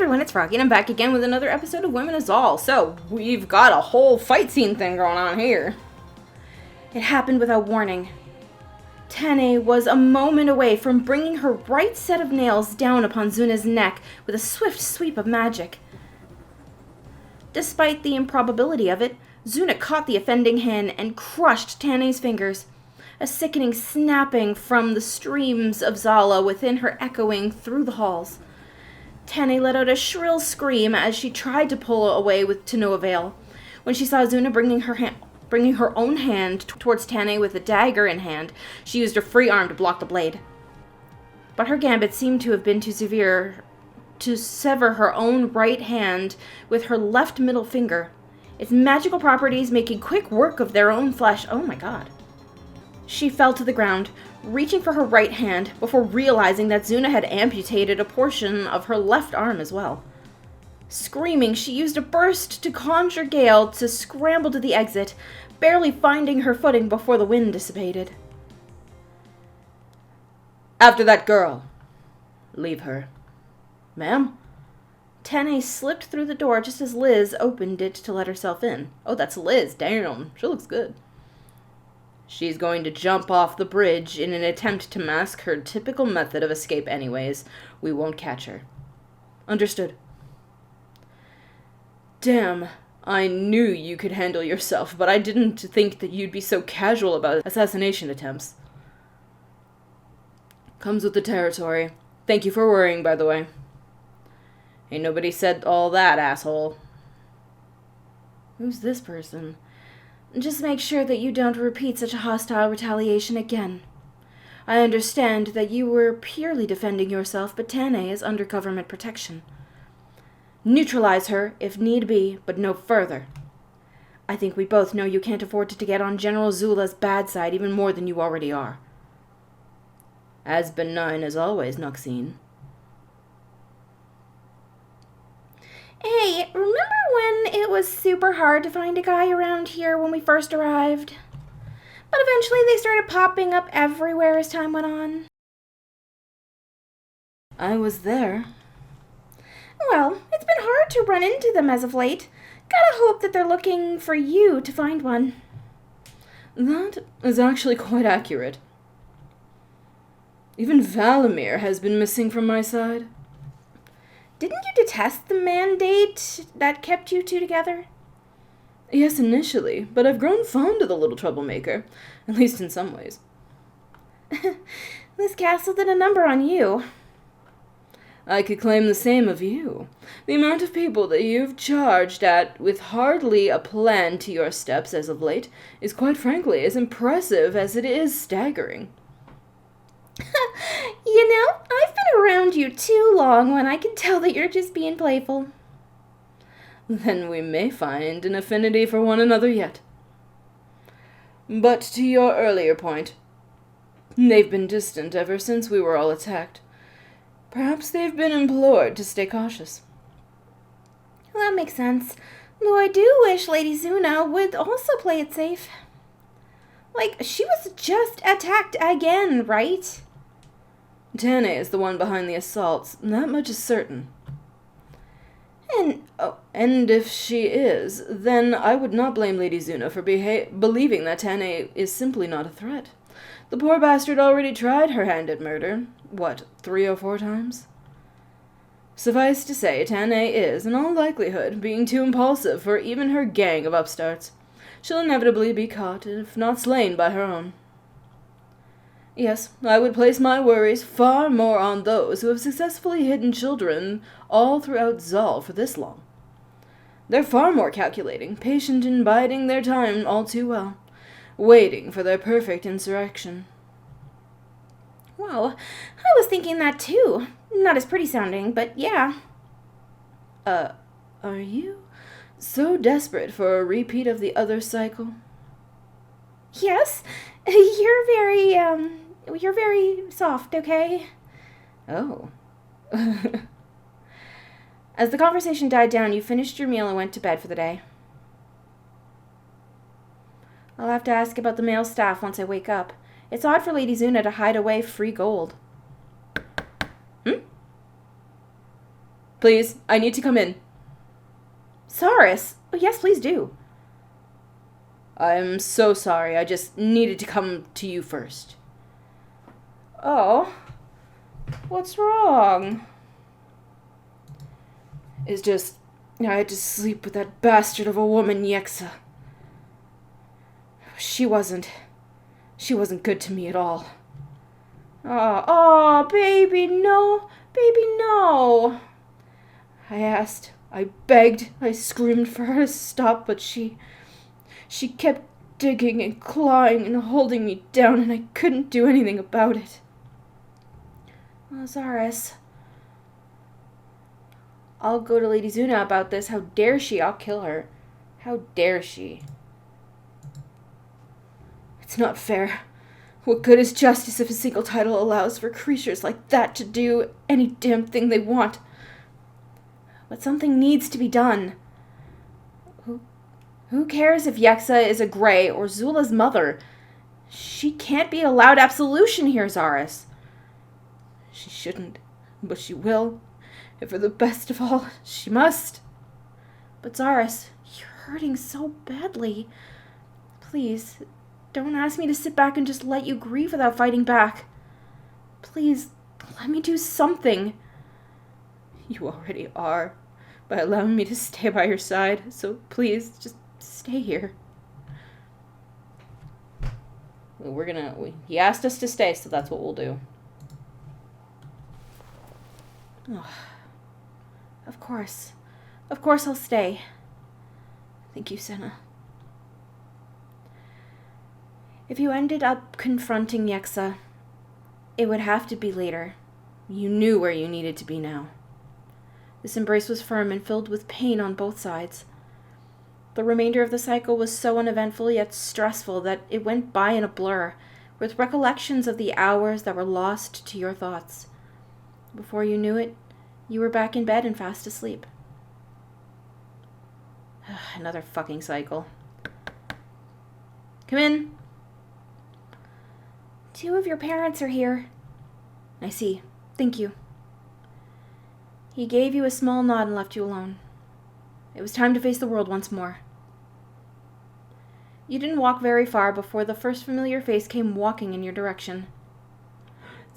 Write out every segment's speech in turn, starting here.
everyone, it's Froggy, and I'm back again with another episode of Women Is All. So, we've got a whole fight scene thing going on here. It happened without warning. Tane was a moment away from bringing her right set of nails down upon Zuna's neck with a swift sweep of magic. Despite the improbability of it, Zuna caught the offending hand and crushed Tane's fingers, a sickening snapping from the streams of Zala within her echoing through the halls. Tane let out a shrill scream as she tried to pull away to no avail. When she saw Zuna bringing her own hand towards Tane with a dagger in hand, she used her free arm to block the blade. But her gambit seemed to have been too severe to sever her own right hand with her left middle finger, its magical properties making quick work of their own flesh. Oh my god. She fell to the ground, reaching for her right hand, before realizing that Zuna had amputated a portion of her left arm as well. Screaming, she used a burst to conjure Gale to scramble to the exit, barely finding her footing before the wind dissipated. After that girl. Leave her. Ma'am? Tane slipped through the door just as Liz opened it to let herself in. Oh, that's Liz. Damn, she looks good. She's going to jump off the bridge in an attempt to mask her typical method of escape anyways. We won't catch her. Understood. Damn, I knew you could handle yourself, but I didn't think that you'd be so casual about assassination attempts. Comes with the territory. Thank you for worrying, by the way. Ain't nobody said all that, asshole. Who's this person? Just make sure that you don't repeat such a hostile retaliation again. I understand that you were purely defending yourself, but Tane is under government protection. Neutralize her, if need be, but no further. I think we both know you can't afford to get on General Zula's bad side even more than you already are. As benign as always, Noxine. Hey, remember when it was super hard to find a guy around here when we first arrived? But eventually they started popping up everywhere as time went on. I was there. Well, it's been hard to run into them as of late. Gotta hope that they're looking for you to find one. That is actually quite accurate. Even Valamir has been missing from my side. Didn't you detest the mandate that kept you two together? Yes, initially, but I've grown fond of the little troublemaker, at least in some ways. This castle did a number on you. I could claim the same of you. The amount of people that you've charged at with hardly a plan to your steps as of late is quite frankly as impressive as it is staggering. You know, I've been around you too long when I can tell that you're just being playful. Then we may find an affinity for one another yet. But to your earlier point, they've been distant ever since we were all attacked. Perhaps they've been implored to stay cautious. Well, that makes sense. Though I do wish Lady Zuna would also play it safe. Like, she was just attacked again, right? Tane is the one behind the assaults, that much is certain. And if she is, then I would not blame Lady Zuna for believing that Tane is simply not a threat. The poor bastard already tried her hand at murder, 3 or 4 times? Suffice to say, Tane is, in all likelihood, being too impulsive for even her gang of upstarts. She'll inevitably be caught, if not slain by her own. Yes, I would place my worries far more on those who have successfully hidden children all throughout Zal for this long. They're far more calculating, patient in biding their time all too well, waiting for their perfect insurrection. Well, I was thinking that too. Not as pretty sounding, but yeah. Are you so desperate for a repeat of the other cycle? Yes, you're very soft, okay? Oh. As the conversation died down, you finished your meal and went to bed for the day. I'll have to ask about the male staff once I wake up. It's odd for Lady Zuna to hide away free gold. Please, I need to come in. Cyrus! Oh, yes, please do. I'm so sorry. I just needed to come to you first. Oh, what's wrong? It's just, I had to sleep with that bastard of a woman, Yexa. She wasn't good to me at all. Oh, baby, no. Baby, no. I asked, I begged, I screamed for her to stop, but she kept digging and clawing and holding me down, and I couldn't do anything about it. Oh, Cyrus. I'll go to Lady Zuna about this. How dare she? I'll kill her. How dare she? It's not fair. What good is justice if a single title allows for creatures like that to do any damn thing they want? But something needs to be done. Who cares if Yexa is a Grey or Zula's mother? She can't be allowed absolution here, Cyrus. She shouldn't, but she will. And for the best of all, she must. But Cyrus, you're hurting so badly. Please, don't ask me to sit back and just let you grieve without fighting back. Please, let me do something. You already are, by allowing me to stay by your side, so please, just stay here. He asked us to stay, so that's what we'll do. Oh, of course I'll stay. Thank you, Senna. If you ended up confronting Yexa, it would have to be later. You knew where you needed to be now. This embrace was firm and filled with pain on both sides. The remainder of the cycle was so uneventful yet stressful that it went by in a blur, with recollections of the hours that were lost to your thoughts. Before you knew it, you were back in bed and fast asleep. Another fucking cycle. Come in. 2 of your parents are here. I see. Thank you. He gave you a small nod and left you alone. It was time to face the world once more. You didn't walk very far before the first familiar face came walking in your direction.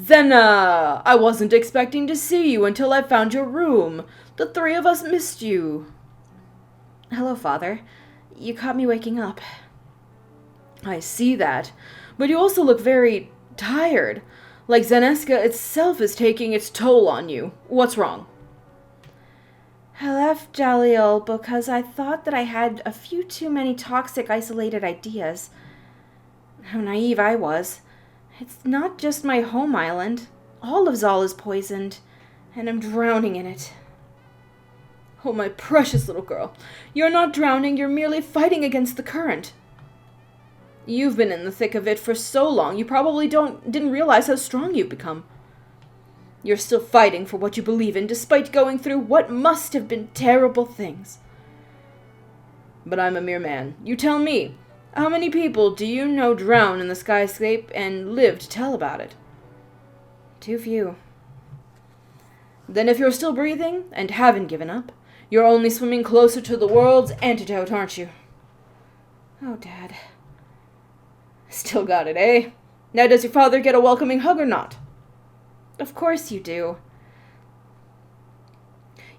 Senna! I wasn't expecting to see you until I found your room. The 3 of us missed you. Hello, Father. You caught me waking up. I see that, but you also look very tired. Like Zeneska itself is taking its toll on you. What's wrong? I left Jalil because I thought that I had a few too many toxic, isolated ideas. How naive I was. It's not just my home island. All of Zal is poisoned, and I'm drowning in it. Oh, my precious little girl. You're not drowning, you're merely fighting against the current. You've been in the thick of it for so long, you probably didn't realize how strong you've become. You're still fighting for what you believe in, despite going through what must have been terrible things. But I'm a mere man. You tell me, how many people do you know drown in the skyscape and live to tell about it? Too few. Then if you're still breathing and haven't given up, you're only swimming closer to the world's antidote, aren't you? Oh, Dad. Still got it, eh? Now does your father get a welcoming hug or not? Of course you do.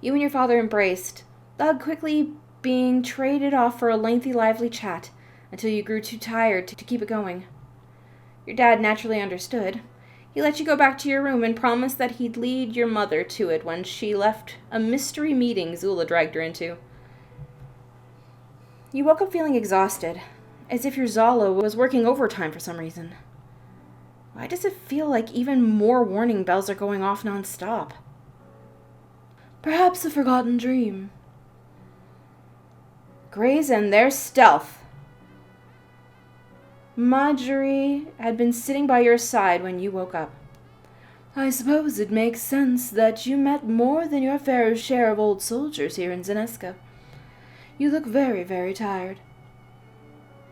You and your father embraced, the hug quickly being traded off for a lengthy, lively chat until you grew too tired to keep it going. Your dad naturally understood. He let you go back to your room and promised that he'd lead your mother to it when she left a mystery meeting Zula dragged her into. You woke up feeling exhausted, as if your Zala was working overtime for some reason. Why does it feel like even more warning bells are going off non-stop? Perhaps a forgotten dream. Greys and their stealth. Marjorie had been sitting by your side when you woke up. I suppose it makes sense that you met more than your fair share of old soldiers here in Zeneska. You look very, very tired.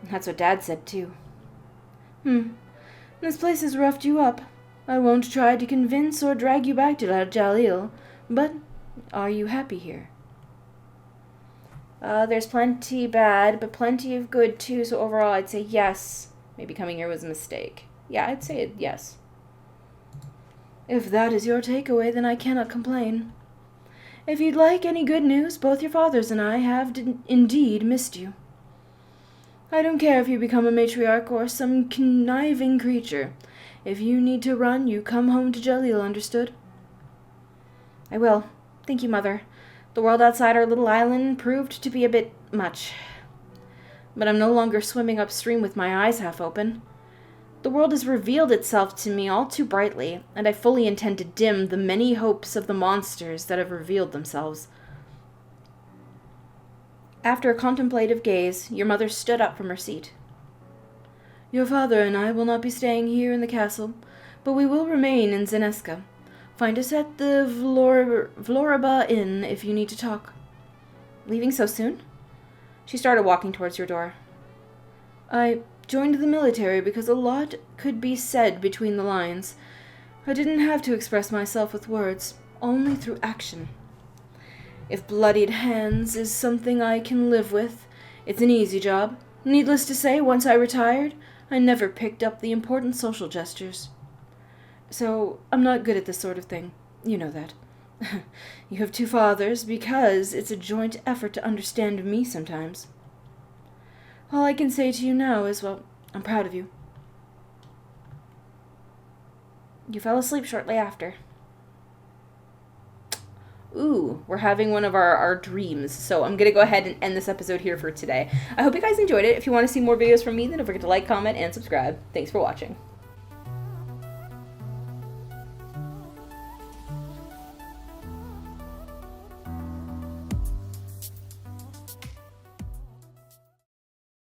That's what Dad said, too. This place has roughed you up. I won't try to convince or drag you back to Jalil, but Are you happy here? There's plenty bad, but plenty of good too, so overall I'd say yes. Maybe coming here was a mistake. Yeah, I'd say yes. If that is your takeaway, then I cannot complain. If you'd like any good news, both your fathers and I have indeed missed you. I don't care if you become a matriarch or some conniving creature. If you need to run, you come home to Jalil, understood? I will. Thank you, Mother. The world outside our little island proved to be a bit much. But I'm no longer swimming upstream with my eyes half open. The world has revealed itself to me all too brightly, and I fully intend to dim the many hopes of the monsters that have revealed themselves. After a contemplative gaze, your mother stood up from her seat. Your father and I will not be staying here in the castle, but we will remain in Zeneska. Find us at the Vloraba Inn if you need to talk. Leaving so soon? She started walking towards your door. I joined the military because a lot could be said between the lines. I didn't have to express myself with words, only through action. If bloodied hands is something I can live with, it's an easy job. Needless to say, once I retired, I never picked up the important social gestures. So, I'm not good at this sort of thing. You know that. You have two fathers because it's a joint effort to understand me sometimes. All I can say to you now is, well, I'm proud of you. You fell asleep shortly after. Ooh, we're having one of our dreams. So I'm going to go ahead and end this episode here for today. I hope you guys enjoyed it. If you want to see more videos from me, then don't forget to like, comment, and subscribe. Thanks for watching.